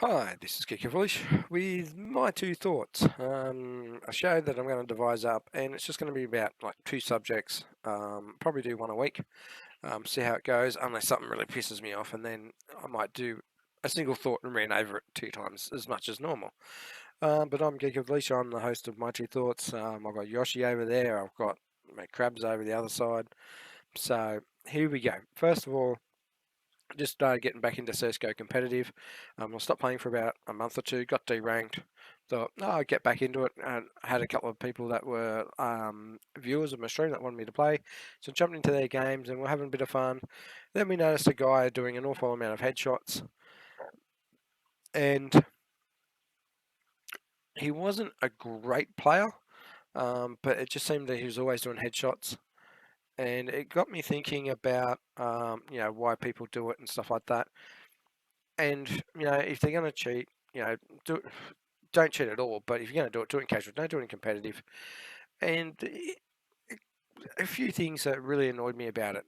Hi, this is Geekoffaleash with my two thoughts. A show that I'm going to devise up, and it's just going to be about like two subjects. Probably do one a week. See how it goes, unless something really pisses me off, and then I might do a single thought and ran over it two times as much as normal. But I'm Geekoffaleash. I'm the host of my two thoughts. I've got Yoshi over there. I've got my crabs over the other side. So here we go. First of all, just started getting back into CSGO competitive. I stopped playing for about a month or two, got deranked. Thought, oh, I'd get back into it. And I had a couple of people that were viewers of my stream that wanted me to play. So I jumped into their games and we're having a bit of fun. Then we noticed a guy doing an awful amount of headshots. And he wasn't a great player, but it just seemed that he was always doing headshots. And it got me thinking about, why people do it and stuff like that. And, if they're going to cheat, do it, don't cheat at all. But if you're going to do it in casual. Don't do it in competitive. And a few things that really annoyed me about it.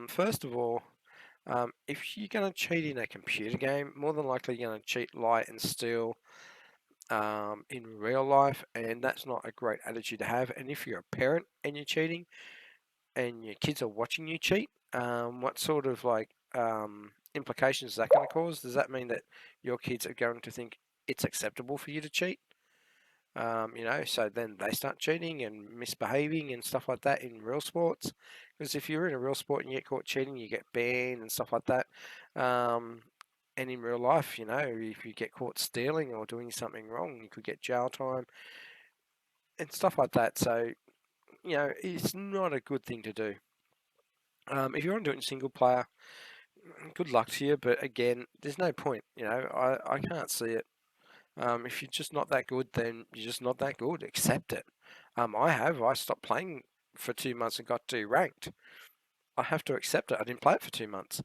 First of all, if you're going to cheat in a computer game, more than likely you're going to cheat, lie, and steal in real life, and that's not a great attitude to have. And if you're a parent and you're cheating, and your kids are watching you cheat, what sort of implications is that going to cause? Does that mean that your kids are going to think it's acceptable for you to cheat? So then they start cheating and misbehaving and stuff like that in real sports. Because if you're in a real sport and you get caught cheating, you get banned and stuff like that. And in real life, if you get caught stealing or doing something wrong, you could get jail time and stuff like that. So, it's not a good thing to do. If you want to do it in single player, good luck to you. But again, there's no point. I can't see it. If you're just not that good, then you're just not that good. Accept it. I stopped playing for 2 months and got deranked. I have to accept it. I didn't play it for 2 months.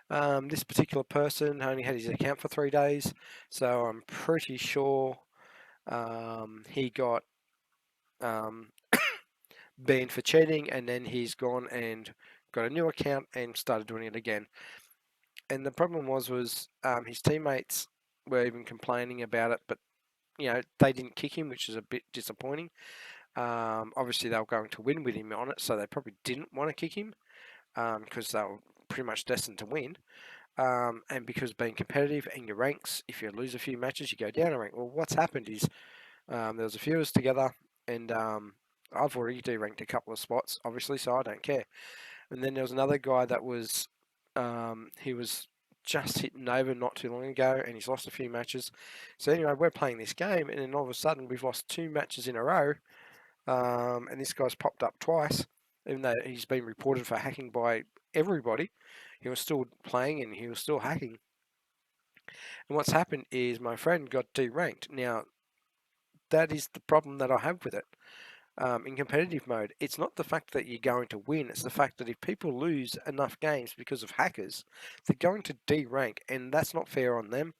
This particular person only had his account for 3 days, so I'm pretty sure he got um, banned for cheating, and then he's gone and got a new account and started doing it again. And the problem was his teammates were even complaining about it, but they didn't kick him, which is a bit disappointing. Obviously, they were going to win with him on it, so they probably didn't want to kick him because they were pretty much destined to win. And because being competitive and your ranks, if you lose a few matches, you go down a rank. Well, what's happened is there was a few of us together, and I've already deranked a couple of spots, obviously, so I don't care. And then there was another guy that was he was just hitting over not too long ago, and he's lost a few matches. So anyway, we're playing this game, and then all of a sudden we've lost 2 matches in a row, and this guy's popped up twice, even though he's been reported for hacking by everybody. He was still playing and he was still hacking. And what's happened is my friend got deranked. Now, that is the problem that I have with it. In competitive mode, it's not the fact that you're going to win, it's the fact that if people lose enough games because of hackers, they're going to derank, and that's not fair on them.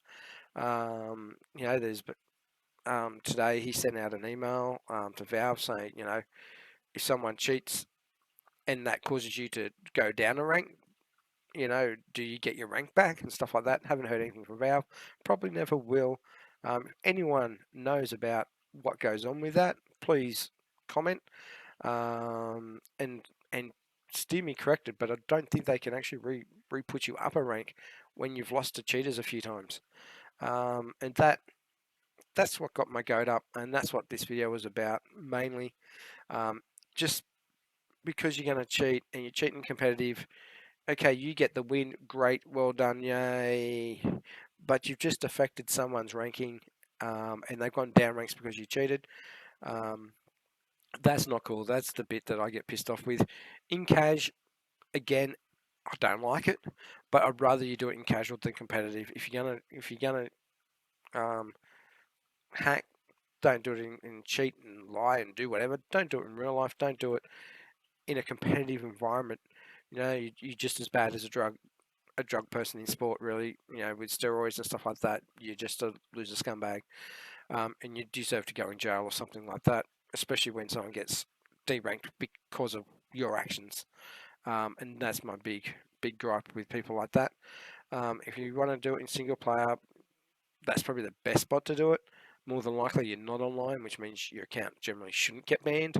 There's today he sent out an email to Valve saying, if someone cheats and that causes you to go down a rank, do you get your rank back and stuff like that? Haven't heard anything from Valve. Probably never will. If anyone knows about what goes on with that, please comment and steer me corrected. But I don't think they can actually re-put you up a rank when you've lost to cheaters a few times. And that's what got my goat up, and that's what this video was about mainly. Just because you're going to cheat and you're cheating competitive, okay, you get the win, great, well done, yay. But you've just affected someone's ranking, and they've gone down ranks because you cheated. That's not cool. That's the bit that I get pissed off with. In cash, again, I don't like it, but I'd rather you do it in casual than competitive. If you're gonna hack, don't do it in cheat and lie and do whatever. Don't do it in real life. Don't do it in a competitive environment. You're just as bad as a drug person in sport, really. With steroids and stuff like that, you're just a loser scumbag, and you deserve to go in jail or something like that. Especially when someone gets deranked because of your actions, and that's my big gripe with people like that. If you want to do it in single player, that's probably the best spot to do it. More than likely, you're not online, which means your account generally shouldn't get banned.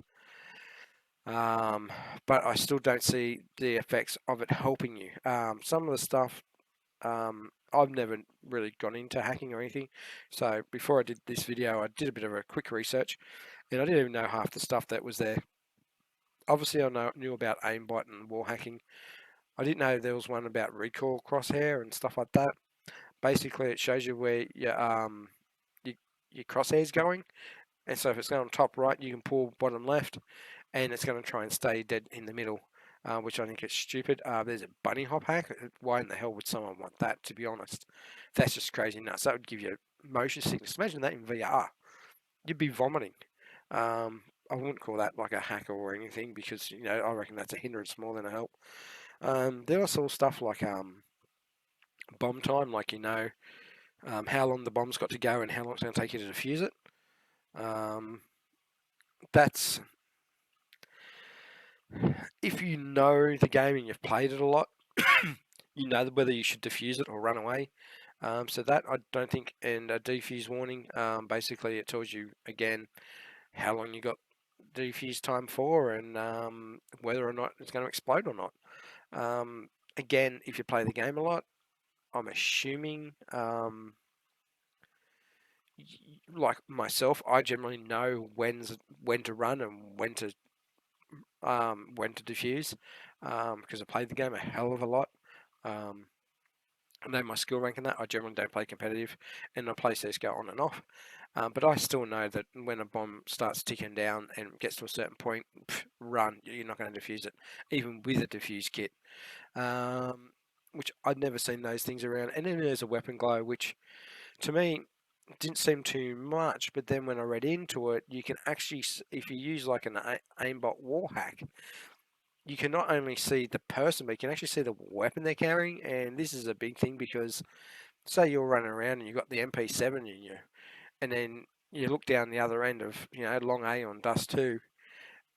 Um, but I still don't see the effects of it helping you. Some of the stuff, I've never really gone into hacking or anything. So before I did this video, I did a bit of a quick research, and I didn't even know half the stuff that was there. Obviously, knew about aimbot and wall hacking. I didn't know there was one about recoil crosshair and stuff like that. Basically, it shows you where your, your crosshair's going, and so if it's going top right, you can pull bottom left, and it's going to try and stay dead in the middle, which I think is stupid. There's a bunny hop hack. Why in the hell would someone want that, to be honest? That's just crazy nuts. That would give you motion sickness. Imagine that in VR. You'd be vomiting. I wouldn't call that like a hack or anything because, I reckon that's a hindrance more than a help. There are sort of stuff like bomb time, like how long the bomb's got to go and how long it's going to take you to defuse it. That's if you know the game and you've played it a lot, you know whether you should defuse it or run away. So that I don't think, and a defuse warning, basically it tells you again how long you got defuse time for and whether or not it's going to explode or not. Again, if you play the game a lot, I'm assuming, like myself, I generally know when to run and when to defuse, because I played the game a hell of a lot. I know my skill rank in that. I generally don't play competitive, and I play CSGO on and off. But I still know that when a bomb starts ticking down and gets to a certain point, run. You're not going to defuse it, even with a defuse kit. Which I'd never seen those things around. And then there's a weapon glow, which to me didn't seem too much. But then when I read into it, you can actually, if you use like an aimbot wall hack, you can not only see the person, but you can actually see the weapon they're carrying. And this is a big thing because, say you're running around and you've got the MP7 in you, and then you look down the other end of, Long A on Dust 2,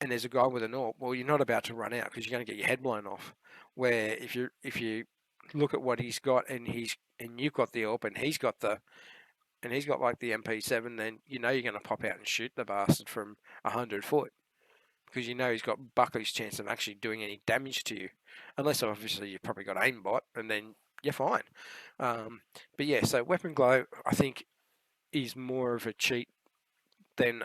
and there's a guy with an AWP. Well, you're not about to run out because you're going to get your head blown off. Where if you look at what he's got and you've got the AWP and he's got like the MP7, then you're going to pop out and shoot the bastard from 100 foot. Because he's got Buckley's chance of actually doing any damage to you. Unless, obviously, you've probably got aimbot, and then you're fine. But yeah, so Weapon Glow, I think, is more of a cheat than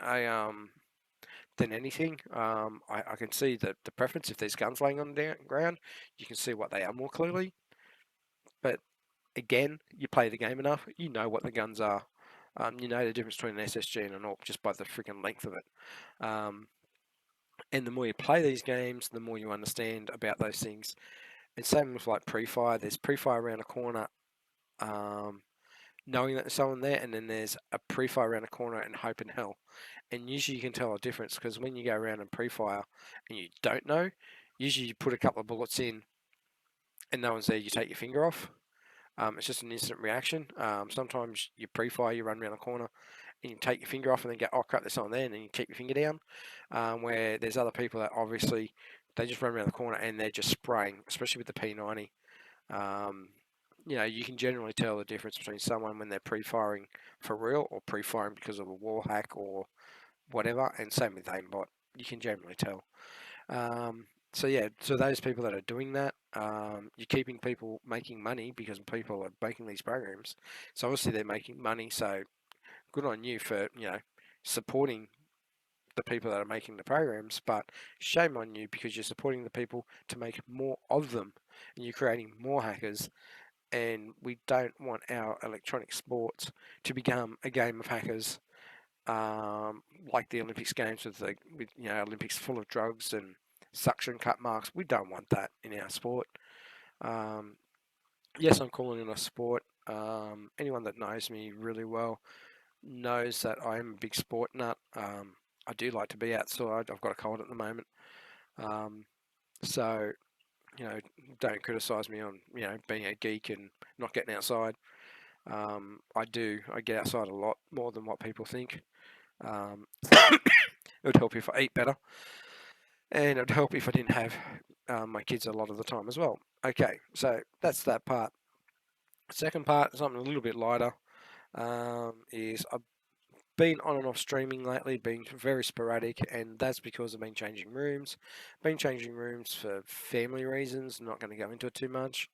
anything. I can see the preference. If there's guns laying on the ground, you can see what they are more clearly. But again, you play the game enough, you know what the guns are. You know the difference between an SSG and an AWP just by the freaking length of it. And the more you play these games, the more you understand about those things. And same with like pre-fire. There's pre-fire around a corner, knowing that there's someone there, and then there's a pre-fire around a corner and hope in hell. And usually you can tell a difference because when you go around and pre-fire and you don't know, usually you put a couple of bullets in and no one's there, you take your finger off. It's just an instant reaction. Sometimes you pre-fire, you run around the corner, and you take your finger off and then go, oh crap, there's someone there, and then you keep your finger down. Where there's other people that obviously they just run around the corner and they're just spraying, especially with the P90. You can generally tell the difference between someone when they're pre-firing for real or pre-firing because of a wall hack or whatever, and same with aimbot. You can generally tell. So those people that are doing that, you're keeping people making money because people are making these programs. So obviously they're making money. So good on you for supporting the people that are making the programs. But shame on you because you're supporting the people to make more of them, and you're creating more hackers. And we don't want our electronic sports to become a game of hackers, like the Olympics games with Olympics full of drugs and suction cut marks. We don't want that in our sport. Yes, I'm calling it a sport. Anyone that knows me really well knows that I am a big sport nut. I do like to be outside. I've got a cold at the moment. So, don't criticise me on, being a geek and not getting outside. I do. I get outside a lot more than what people think. It would help if I eat better. And it would help if I didn't have my kids a lot of the time as well. Okay, so that's that part. Second part, something a little bit lighter. is I've been on and off streaming lately, been very sporadic, and that's because I've been changing rooms. Been changing rooms for family reasons. Not going to go into it too much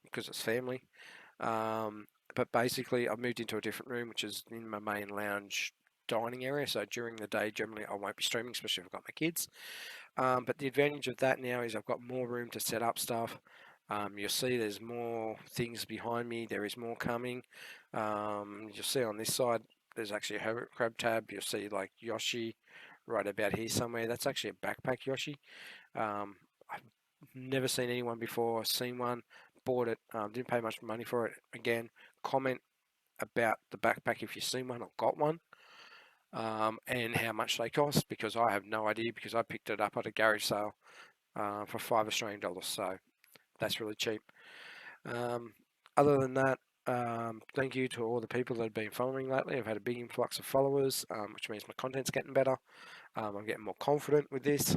because it's family. Um, but basically, I've moved into a different room, which is in my main lounge dining area. So during the day, generally, I won't be streaming, especially if I've got my kids. But the advantage of that now is I've got more room to set up stuff. You'll see there's more things behind me. There is more coming. You'll see on this side, there's actually a hermit crab tab. You'll see like Yoshi right about here somewhere. That's actually a backpack Yoshi. I've never seen anyone before. Seen one, bought it. Didn't pay much money for it. Again, comment about the backpack if you've seen one or got one. And how much they cost, because I have no idea, because I picked it up at a garage sale for $5 Australian, so that's really cheap. Um, Other than that, thank you to all the people that have been following lately. I've had a big influx of followers, which means my content's getting better. I'm getting more confident with this,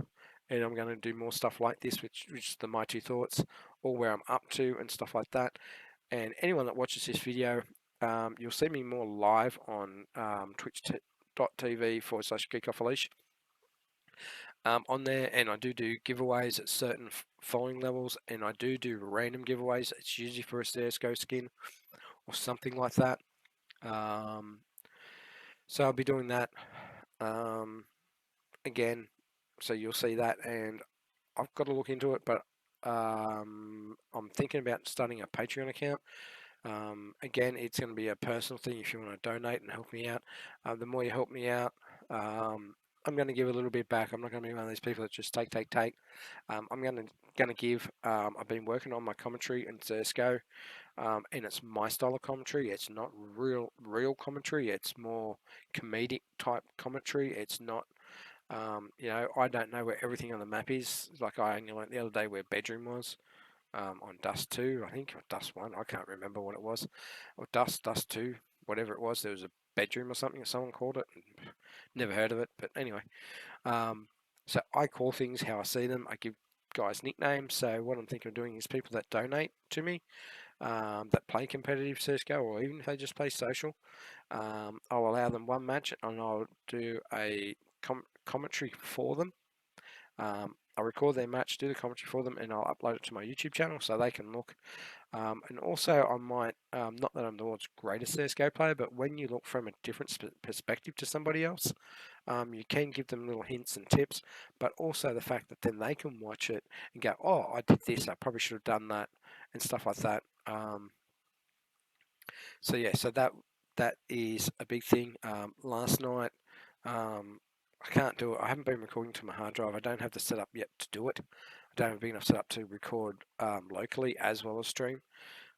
and I'm going to do more stuff like this, which is the My Two Thoughts, or where I'm up to and stuff like that. And anyone that watches this video, you'll see me more live on twitch.tv/Geekoffaleash on there, and I do giveaways at certain following levels, and I do random giveaways. It's usually for a CSGO skin or something like that. So I'll be doing that again. So you'll see that, and I've got to look into it, but I'm thinking about starting a Patreon account. Again, it's going to be a personal thing if you want to donate and help me out. The more you help me out, I'm going to give a little bit back. I'm not going to be one of these people that just take. I'm going to give. I've been working on my commentary in CSGO, and it's my style of commentary. It's not real commentary. It's more comedic type commentary. It's not. I don't know where everything on the map is. Like I only learned the other day where bedroom was. On Dust 2, I think, or Dust 1, I can't remember what it was, or Dust 2, whatever it was, there was a bedroom or something, someone called it, never heard of it, but anyway, so I call things how I see them, I give guys nicknames, so what I'm thinking of doing is people that donate to me, that play competitive CSGO, or even if they just play social, I'll allow them one match, and I'll do a commentary for them. I'll record their match, do the commentary for them, and I'll upload it to my YouTube channel so they can look. And also, I might, not that I'm the world's greatest CSGO player, but when you look from a different perspective to somebody else, you can give them little hints and tips, but also the fact that then they can watch it and go, oh, I did this, I probably should have done that, and stuff like that. So yeah, so that is a big thing. Last night, I can't do it. I haven't been recording to my hard drive. I don't have the setup yet to do it. I don't have a big enough setup to record locally as well as stream.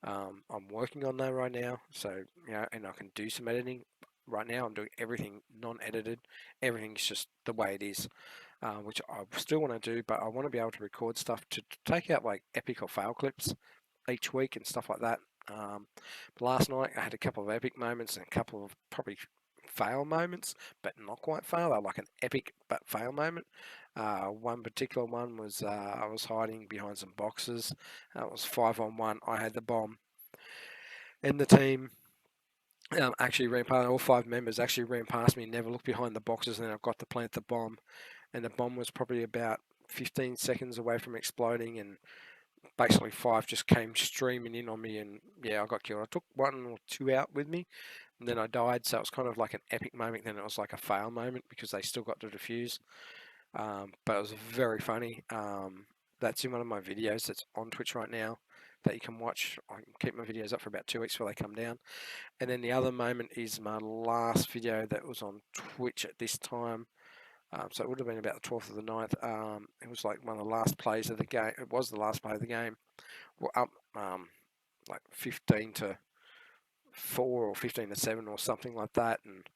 I'm working on that right now, so and I can do some editing. Right now, I'm doing everything non-edited. Everything's just the way it is, which I still want to do, but I want to be able to record stuff to take out like epic or fail clips each week and stuff like that. Last night I had a couple of epic moments and a couple of probably fail moments, but not quite fail. They were like an epic but fail moment. One particular one was I was hiding behind some boxes. It was 5-on-1. I had the bomb, and the team actually ran past. All 5 members actually ran past me, never looked behind the boxes, and then I've got to plant the bomb. And the bomb was probably about 15 seconds away from exploding, and basically 5 just came streaming in on me, and yeah, I got killed. I took 1 or 2 out with me, and then I died, so it was kind of like an epic moment. Then it was like a fail moment because they still got to defuse, but it was very funny. That's in one of my videos that's on Twitch right now that you can watch. I can keep my videos up for about 2 weeks before they come down. And then the other moment is my last video that was on Twitch at this time. So it would have been about the 12th of the 9th. It was like one of the last plays of the game. It was the last play of the game. We're up like 15-4 or 15-7 or something like that. And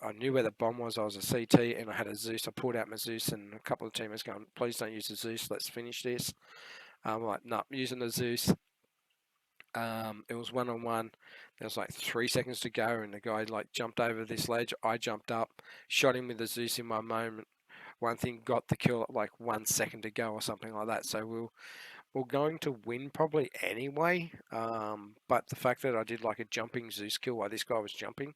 I knew where the bomb was. I was a CT and I had a Zeus. I pulled out my Zeus, and a couple of teammates going, please don't use the Zeus. Let's finish this. I'm like, no, using the Zeus. It was 1-on-1. There was like 3 seconds to go, and the guy like jumped over this ledge. I jumped up, shot him with the Zeus in my moment. One thing got the kill at like 1 second to go or something like that. So were going to win probably anyway. But the fact that I did like a jumping Zeus kill while this guy was jumping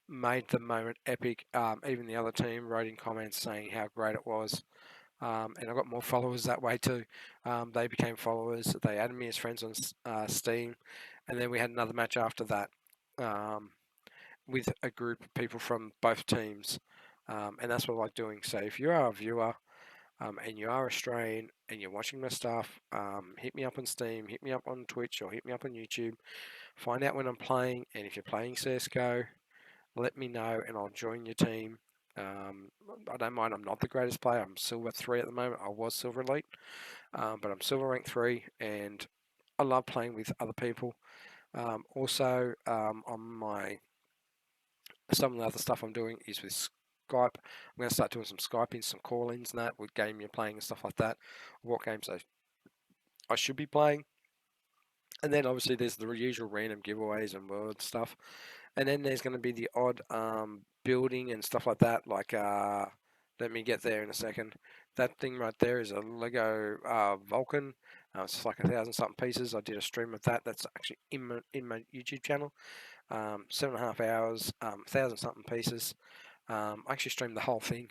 made the moment epic. Even the other team wrote in comments saying how great it was. And I got more followers that way too. They became followers. They added me as friends on Steam, and then we had another match after that um, with a group of people from both teams, and that's what I like doing. So if you are a viewer and you are Australian and you're watching my stuff, hit me up on Steam, hit me up on Twitch, or hit me up on YouTube. Find out when I'm playing, and if you're playing CS:GO, let me know, and I'll join your team. Um, I don't mind. I'm not the greatest player. I'm silver 3 at the moment. I was silver elite, but I'm silver rank 3, and I love playing with other people. Also, on my some of the other stuff I'm doing is with Skype. I'm going to start doing some Skyping, some call-ins, and that with game you're playing and stuff like that. What games I should be playing, and then obviously there's the usual random giveaways and world stuff. And then there's going to be the odd building and stuff like that. Like, let me get there in a second. That thing right there is a Lego Vulcan. It's like 1,000 something pieces. I did a stream of that. That's actually in my YouTube channel. 7.5 hours, 1,000 something pieces. I actually streamed the whole thing.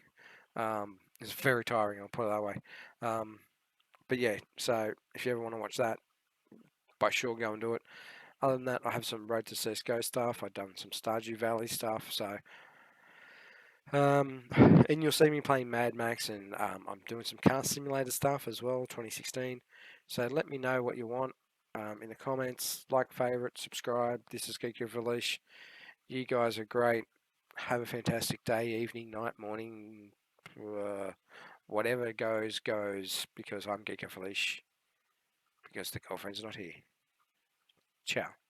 It's very tiring. I'll put it that way. But yeah, so if you ever want to watch that, by sure go and do it. Other than that, I have some Road to CSGO stuff. I've done some Stardew Valley stuff. So, um, and you'll see me playing Mad Max, and I'm doing some car simulator stuff as well, 2016. So let me know what you want in the comments. Like, favorite, subscribe. This is Geekoffaleash. You guys are great. Have a fantastic day, evening, night, morning, whatever goes, goes, because I'm Geekoffaleash, because the girlfriend's not here. Ciao.